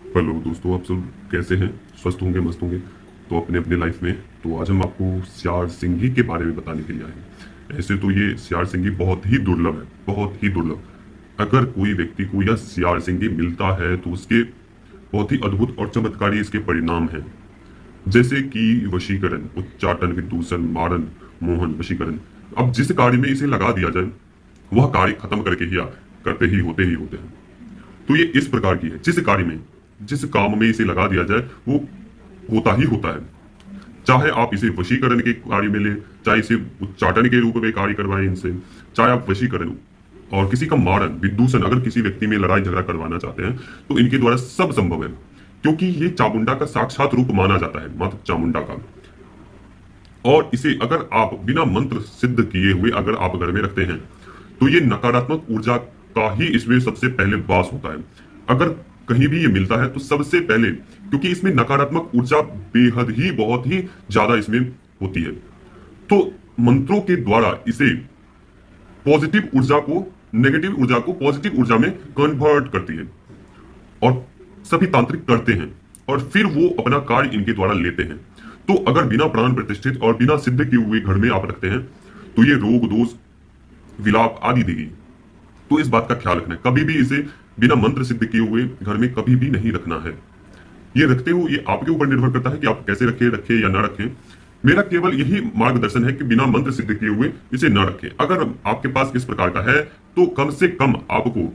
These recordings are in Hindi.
हेलो दोस्तों, आप सब कैसे हैं? स्वस्थ होंगे, मस्त होंगे तो अपने अपने लाइफ में। तो आज हम आपको सियार सिंगी के बारे में बताने के लिए आए हैं। ऐसे तो ये सियार सिंगी बहुत ही दुर्लभ है, बहुत ही दुर्लभ। अगर कोई व्यक्ति को यह सियार सिंगी मिलता है तो उसके बहुत ही अद्भुत और चमत्कारी इसके परिणाम हैं। जैसे कि वशीकरण, उच्चाटन, विदूषण, मारन, मोहन, वशीकरण। अब जिस कार्य में इसे लगा दिया जाए वह कार्य खत्म करके ही करते ही होते हैं। तो ये इस प्रकार की है, जिस काम में इसे लगा दिया जाए वो होता ही होता है। चाहे आप इसे वशीकरण के कार्य में ले, चाहे इसे उच्चाटन के रूप में कार्य करवाएं इनसे, चाहे आप वशीकरण और किसी का मारन, विदूषण, अगर किसी व्यक्ति में लड़ाई झगड़ा करवाना चाहते हैं तो इनके द्वारा सब संभव है। क्योंकि ये चामुंडा का साक्षात रूप माना जाता है, माता चामुंडा का। और इसे अगर आप बिना मंत्र सिद्ध किए हुए अगर आप घर में रखते हैं तो ये नकारात्मक ऊर्जा का ही इसमें सबसे पहले वास होता है। अगर कहीं भी ये मिलता है तो सबसे पहले, क्योंकि इसमें नकारात्मक ऊर्जा बेहद ही बहुत ही ज्यादा इसमें होती है, तो मंत्रों के द्वारा इसे पॉजिटिव ऊर्जा को नेगेटिव ऊर्जा को पॉजिटिव ऊर्जा में कन्वर्ट करती है। और सभी तांत्रिक करते हैं और फिर वो अपना कार्य इनके द्वारा लेते हैं। तो अगर बिना प्राण प्रतिष्ठित और बिना सिद्ध किए हुए घर में आप रखते हैं तो ये रोग दोष विलाप आदि देगी। तो इस बात का ख्याल रखना है, कभी भी इसे बिना मंत्र सिद्ध किए हुए घर में कभी भी नहीं रखना है। ये रखते हो, ये आपके ऊपर निर्भर करता है कि आप कैसे रखें या ना रखें। मेरा केवल यही मार्गदर्शन है कि बिना मंत्र सिद्ध किए हुए इसे न रखें। अगर आपके पास इस प्रकार का है तो कम से कम आपको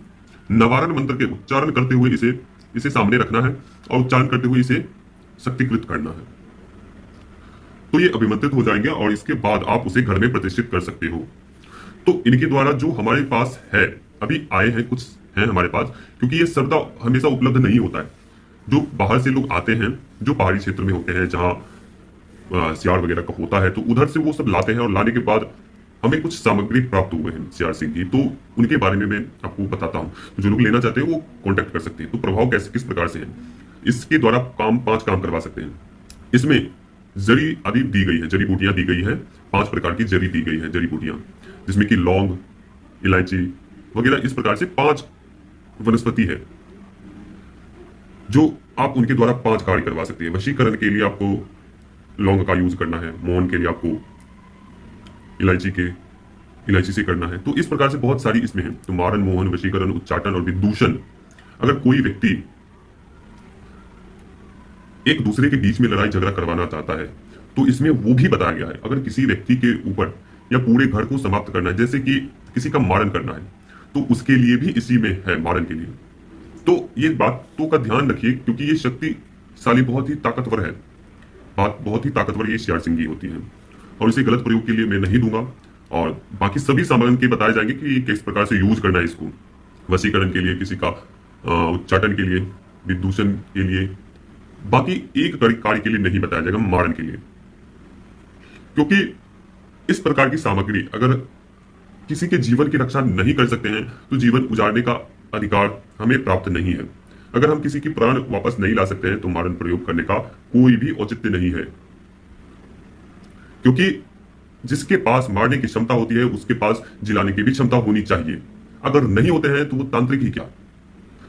नवारण मंत्र के उच्चारण करते हुए इसे इसे सामने रखना है और उच्चारण करते हुए इसे शक्तिकृत करना है। तो ये अभिमंत्रित हो जाएंगे और इसके बाद आप उसे घर में प्रतिष्ठित कर सकते हो। तो इनके द्वारा जो हमारे पास है, अभी आए हैं कुछ हैं हमारे पास, क्योंकि ये सर्वदा हमेशा उपलब्ध नहीं होता है। जो बाहर से लोग आते हैं, जो पहाड़ी क्षेत्र में होते हैं जहाँ सियार वगैरह का होता है, तो उधर से वो सब लाते हैं और लाने के बाद हमें कुछ सामग्री प्राप्त हुए हैं सियार सिंह की। तो उनके बारे में मैं आपको बताता हूँ। तो जो लोग लेना चाहते हैं वो कॉन्टेक्ट कर सकते हैं। तो प्रभाव कैसे किस प्रकार से है, इसके द्वारा काम 5 काम करवा सकते हैं। इसमें जड़ी आदि दी गई है, जड़ी बूटियां दी गई है, 5 प्रकार की जड़ी दी गई है, जड़ी बूटियां, जिसमें कि लौंग, इलायची वगैरह, इस प्रकार से 5 वनस्पति है जो आप उनके द्वारा 5 कार्य करवा सकते हैं। वशीकरण के लिए आपको लौंग का यूज करना है, मोहन के लिए आपको इलायची से करना है। तो इस प्रकार से बहुत सारी इसमें है। तो मारन, मोहन, वशीकरण, उच्चाटन और विदूषण। अगर कोई व्यक्ति एक दूसरे के बीच में लड़ाई झगड़ा करवाना चाहता है तो इसमें वो भी बताया गया है। अगर किसी व्यक्ति के ऊपर या पूरे घर को समाप्त करना है, जैसे कि किसी का मारन करना है, तो उसके लिए भी इसी में है, मारन के लिए। तो ये बातों का ध्यान रखिए, क्योंकि ये शक्तिशाली बहुत ही ताकतवर है, बात बहुत ही ताकतवर ये सियार सिंगी होती है। और इसे गलत प्रयोग के लिए मैं नहीं दूंगा। और बाकी सभी सामान के बताए जाएंगे कि किस प्रकार से यूज करना है इसको। वशीकरण के लिए, किसी का उच्चाटन के लिए, विदूषण के लिए, बाकी एक कार्य के लिए नहीं बताया जाएगा, मारन के लिए। क्योंकि इस प्रकार की सामग्री अगर किसी के जीवन की रक्षा नहीं कर सकते हैं तो जीवन उजाड़ने का अधिकार हमें प्राप्त नहीं है। अगर हम किसी की प्राण वापस नहीं ला सकते हैं तो मारन प्रयोग करने का कोई भी औचित्य नहीं है। क्योंकि जिसके पास मारने की क्षमता होती है उसके पास जिलाने की भी क्षमता होनी चाहिए। अगर नहीं होते हैं तो वो तांत्रिक ही क्या।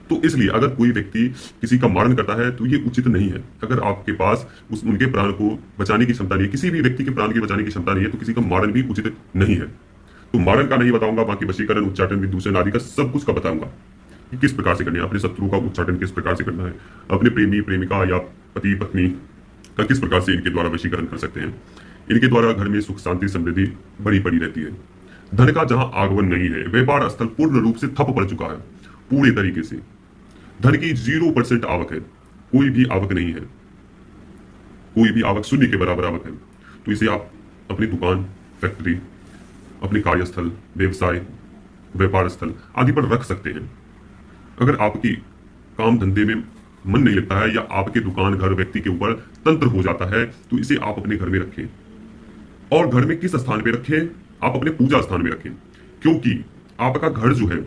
तो इसलिए अगर कोई व्यक्ति किसी का मारण करता है तो ये उचित नहीं है। अगर आपके पास उनके प्राण को बचाने की क्षमता नहीं है, किसी भी व्यक्ति के प्राण की बचाने की क्षमता नहीं है, तो किसी का मारण भी उचित नहीं है। तो मारण का नहीं बताऊंगा, बाकी वशीकरण, उच्चाटन, विदूषण आदि का सब कुछ का बताऊंगा कि किस प्रकार से करना है। अपने शत्रु का उच्चाटन किस प्रकार से करना है, अपने प्रेमी प्रेमिका या पति पत्नी का किस प्रकार से इनके द्वारा वशीकरण कर सकते हैं। इनके द्वारा घर में सुख शांति समृद्धि बड़ी पड़ी रहती है। धन का जहां आगमन नहीं है, व्यापार स्थल पूर्ण रूप से ठप पड़ चुका है पूरे तरीके से। धन की 0% आवक है, कोई भी आवक नहीं है, कोई भी आवक, शून्य के बराबर आवक है। तो इसे आप अपनी दुकान, फैक्ट्री, अपने कार्यस्थल, व्यवसाय, व्यापार स्थल आदि पर रख सकते हैं। अगर आपकी काम धंधे में मन नहीं लगता है या आपके दुकान, घर, व्यक्ति के ऊपर तंत्र हो जाता है तो इसे आप अपने घर में रखें। और घर में किस स्थान पे रखें? आप अपने पूजा स्थान में रखें, क्योंकि आपका घर जो है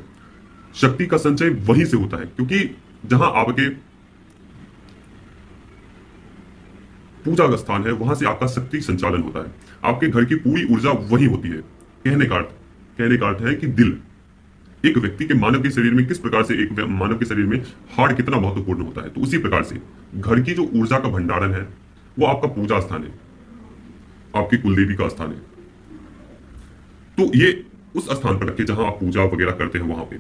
शक्ति का संचय वहीं से होता है। क्योंकि जहां आपके पूजा का स्थान है वहां से आपका शक्ति संचालन होता है। आपके घर की पूरी ऊर्जा वही होती है। कहने का अर्थ है कि दिल एक व्यक्ति के मानव के शरीर में किस प्रकार से एक मानव के शरीर में हार्ट कितना महत्वपूर्ण होता है, तो उसी प्रकार से घर की जो ऊर्जा का भंडारण है वो आपका पूजा स्थान है, आपकी कुलदेवी का स्थान है। तो ये उस स्थान पर रखे जहां आप पूजा वगैरह करते हैं वहां पे।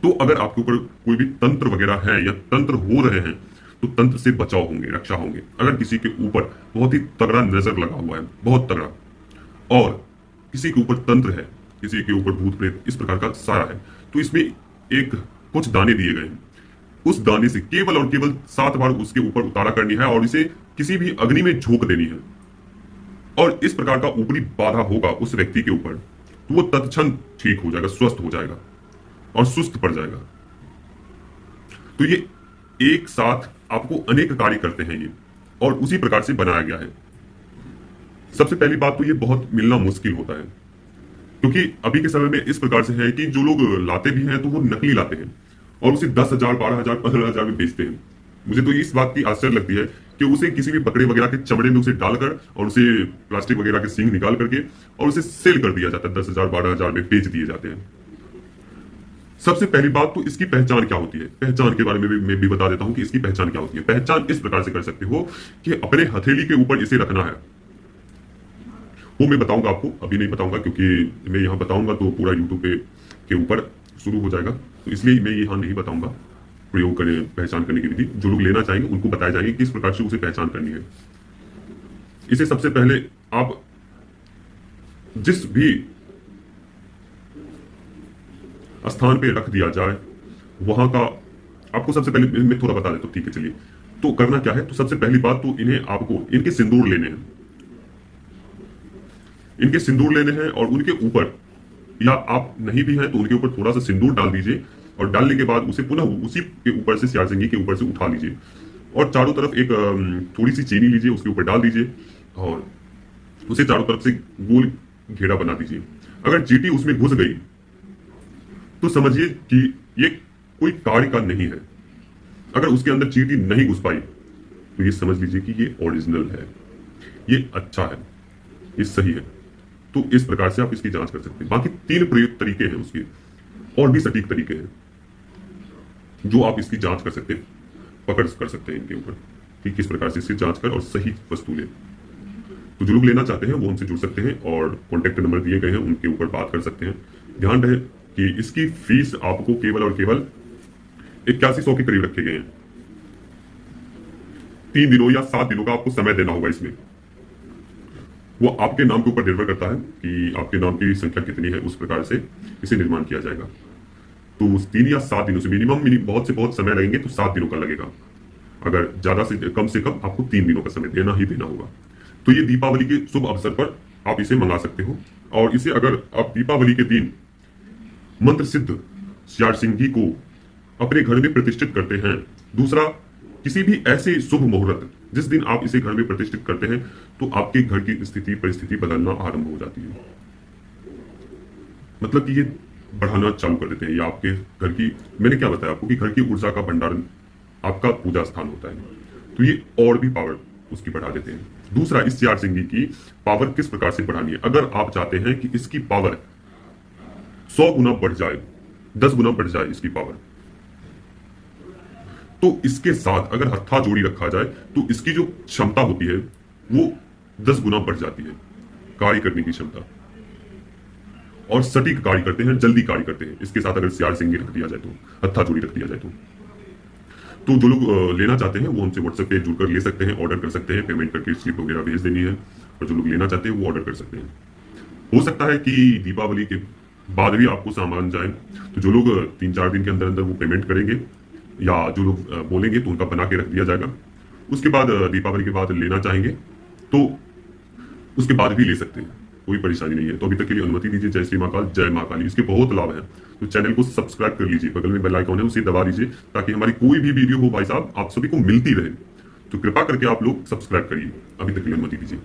तो अगर आपके ऊपर कोई भी तंत्र वगैरह है या तंत्र हो रहे हैं तो तंत्र से बचाव होंगे, रक्षा होंगे। अगर किसी के ऊपर बहुत ही तगड़ा नजर लगा हुआ है, बहुत तगड़ा, और किसी के ऊपर तंत्र है, किसी के ऊपर भूत प्रेत इस प्रकार का साया है, तो इसमें एक कुछ दाने दिए गए हैं। उस दाने से केवल और केवल 7 बार उसके ऊपर उतारा करनी है और इसे किसी भी अग्नि में झोंक देनी है। और इस प्रकार का ऊपरी बाधा होगा उस व्यक्ति के ऊपर तो वो तत्क्षण ठीक हो जाएगा, स्वस्थ हो जाएगा और सुस्त पड़ जाएगा। तो ये एक साथ आपको अनेक कार्य करते हैं ये, और उसी प्रकार से बनाया गया है। सबसे पहली बात तो ये बहुत मिलना मुश्किल होता है, क्योंकि अभी के समय में इस प्रकार से है कि जो लोग लाते भी हैं तो वो नकली लाते हैं और उसे 10,000, 12,000, 15,000 में बेचते हैं। मुझे तो इस बात की आश्चर्य लगती है कि उसे किसी भी बकरे वगैरह के चमड़े में उसे डालकर और उसे प्लास्टिक वगैरह के सींग निकाल करके और उसे सेल कर दिया जाता है, 10,000, 12,000 में बेच दिए जाते हैं। सबसे पहली बात तो इसकी पहचान क्या होती है, पहचान के बारे में भी मैं भी बता देता हूं कि इसकी पहचान क्या होती है। पहचान इस प्रकार से कर सकते हो कि अपने हथेली के ऊपर इसे रखना है। वो मैं बताऊंगा आपको, अभी नहीं बताऊंगा, क्योंकि मैं यहाँ बताऊंगा तो पूरा यूट्यूब पे के ऊपर शुरू हो जाएगा, तो इसलिए मैं यहाँ नहीं बताऊंगा प्रयोग करें पहचान करने की विधि। जो लोग लेना चाहेंगे उनको बताया जाएंगे किस प्रकार से उसे पहचान करनी है। इसे सबसे पहले आप जिस भी स्थान पे रख दिया जाए वहां का, आपको सबसे पहले मैं थोड़ा बता देता हूं, ठीक है चलिए। तो करना क्या है, तो सबसे पहली बात तो इन्हें आपको इनके सिंदूर लेने हैं, इनके सिंदूर लेने हैं और उनके ऊपर, या आप नहीं भी हैं तो उनके ऊपर थोड़ा सा सिंदूर डाल दीजिए और डालने के बाद उसे पुनः उसी के ऊपर से, सियारसिंगी के ऊपर से उठा लीजिए और चारों तरफ एक थोड़ी सी चीनी लीजिए, उसके ऊपर डाल दीजिए और उसे चारों तरफ से गोल घेरा बना दीजिए। अगर चींटी उसमें घुस गई तो समझिए कि ये कोई कार्य का नहीं है। अगर उसके अंदर चींटी नहीं घुस पाई तो ये समझ लीजिए कि ये ओरिजिनल है, ये अच्छा है, ये सही है। तो इस प्रकार से आप इसकी जांच कर सकते हैं। बाकी 3 प्रयुक्त तरीके हैं उसके, और भी सटीक तरीके हैं जो आप इसकी जांच कर सकते हैं, पकड़ कर सकते हैं इनके ऊपर कि किस प्रकार से इसकी जांच कर और सही वस्तु ले। तो जो लोग लेना चाहते हैं वो हमसे जुड़ सकते हैं और कॉन्टेक्ट नंबर दिए गए हैं, उनके ऊपर बात कर सकते हैं। ध्यान रहे कि इसकी फीस आपको केवल और केवल 8100 के करीब रखे गए हैं। 3 दिनों या 7 दिनों का आपको समय देना होगा इसमें। वो आपके नाम के ऊपर निर्भर करता है कि आपके नाम की संख्या कितनी है, उस प्रकार से इसे निर्माण किया जाएगा। तो 3 या 7 दिनों से मिनिमम बहुत से बहुत समय लगेंगे तो 7 दिनों का लगेगा। अगर ज्यादा से कम आपको 3 दिनों का समय देना ही देना होगा। तो ये दीपावली के शुभ अवसर पर आप इसे मंगा सकते हो। और इसे अगर आप दीपावली के दिन मंत्र सिद्ध सियारसिंगी को अपने घर में प्रतिष्ठित करते हैं, दूसरा किसी भी ऐसे शुभ मुहूर्त जिस दिन आप इसे घर में प्रतिष्ठित करते हैं, तो आपके घर की स्थिति परिस्थिति बदलना आरंभ हो जाती है। मतलब कि ये बढ़ाना चालू कर देते हैं। या आपके घर की, मैंने क्या बताया आपको कि घर की ऊर्जा का भंडारण आपका पूजा स्थान होता है, तो ये और भी पावर उसकी बढ़ा देते हैं। दूसरा, इस सियारसिंगी की पावर किस प्रकार से बढ़ानी है। अगर आप चाहते हैं कि इसकी पावर 100 गुना बढ़ जाए, 10 गुना बढ़ जाए इसकी पावर, तो इसके साथ अगर हत्था जोड़ी रखा जाए तो इसकी जो क्षमता होती है वो 10 गुना बढ़ जाती है, कार्य करने की क्षमता, और सटीक कार्य करते हैं, जल्दी कार्य करते हैं। इसके साथ अगर सियारसिंगी रख दिया जाए तो, हत्था जोड़ी रख दिया जाए तो जो लोग लेना चाहते हैं वो हमसे व्हाट्सएप पे जुड़कर ले सकते हैं, ऑर्डर कर सकते हैं, पेमेंट करके स्लिप वगैरह भेज देनी है, और जो लोग लेना चाहते हैं वो ऑर्डर कर सकते हैं। हो सकता है कि दीपावली के बाद भी आपको सामान जाए, तो जो लोग 3-4 दिन के अंदर अंदर वो पेमेंट करेंगे या जो लोग बोलेंगे तो उनका बना के रख दिया जाएगा। उसके बाद दीपावली के बाद लेना चाहेंगे तो उसके बाद भी ले सकते हैं, कोई परेशानी नहीं है। तो अभी तक के लिए अनुमति दीजिए। जय श्री महाकाल, जय महाकाली। इसके बहुत लाभ हैं, तो चैनल को सब्सक्राइब कर लीजिए, बगल में बेल आइकॉन है उसे दबा दीजिए ताकि हमारी कोई भी वीडियो हो भाई साहब आप सभी को मिलती रहे। तो कृपा करके आप लोग सब्सक्राइब करिए। अभी तक के लिए अनुमति दीजिए।